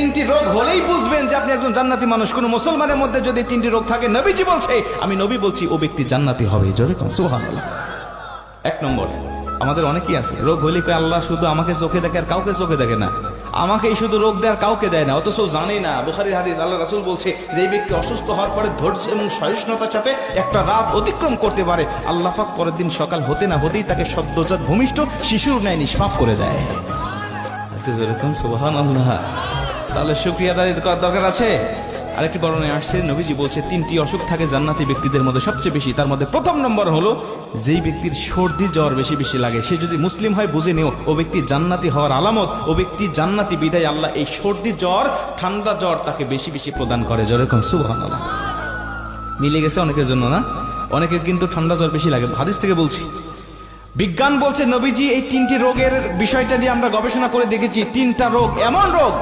তিনটি রোগ হলেই বুঝবেন যে আপনি একজন জান্নাতি মানুষ। কোন মুসলমানের মধ্যে যদি তিনটি রোগ থাকে, নবীজি বলছে, আমি নবী বলছি, ও ব্যক্তি জান্নাতি হবে। জোরে কোন সুবহানাল্লাহ। এক নম্বর, আমাদের অনেকেই আছে রোগ হইলে কয় আল্লাহ শুধু আমাকে চোখে দেখে আর কাউকে চোখে দেখে না, আমাকেই শুধু রোগ দেয় আর কাউকে দেয় না, অথচ জানে না। বুখারীর হাদিস, আল্লাহ রাসূল বলছে যে এই ব্যক্তি অসুস্থ হওয়ার পরে ধৈর্য এবং সহিষ্ণুতার সাথে একটা রাত অতিক্রম করতে পারে, আল্লাহ পাক পরের দিন সকাল হতে না হতেই তাকে সদ্যজাত ভূমিষ্ঠ শিশুর ন্যায় নিষ্পাপ করে দেয়। সুবহানাল্লাহ। তাহলে শুকরিয়া আদায় করার দরকার আছে। আরেকটি বর্ণনায় আসছে, নবীজি বলছে তিনটি অসুখ থাকে জান্নাতি ব্যক্তিদের মধ্যে সবচেয়ে বেশি। তার মধ্যে প্রথম নম্বর হলো, যেই ব্যক্তির সর্দি জ্বর বেশি বেশি লাগে, সে যদি মুসলিম হয় বুঝে নিও ও ব্যক্তি জান্নাতি হওয়ার আলামত, ও ব্যক্তি জান্নাতি। বিদায় আল্লাহ এই সর্দি জ্বর, ঠান্ডা জ্বর তাকে বেশি বেশি প্রদান করে। যেরকম সুবহানাল্লাহ। মিলে গেছে অনেকের জন্য না? অনেকের কিন্তু ঠান্ডা জ্বর বেশি লাগে। হাদিস থেকে বলছি, বিজ্ঞান বলছে, নবীজি এই তিনটি রোগের বিষয়টা নিয়ে আমরা গবেষণা করে দেখেছি, তিনটা রোগ এমন রোগ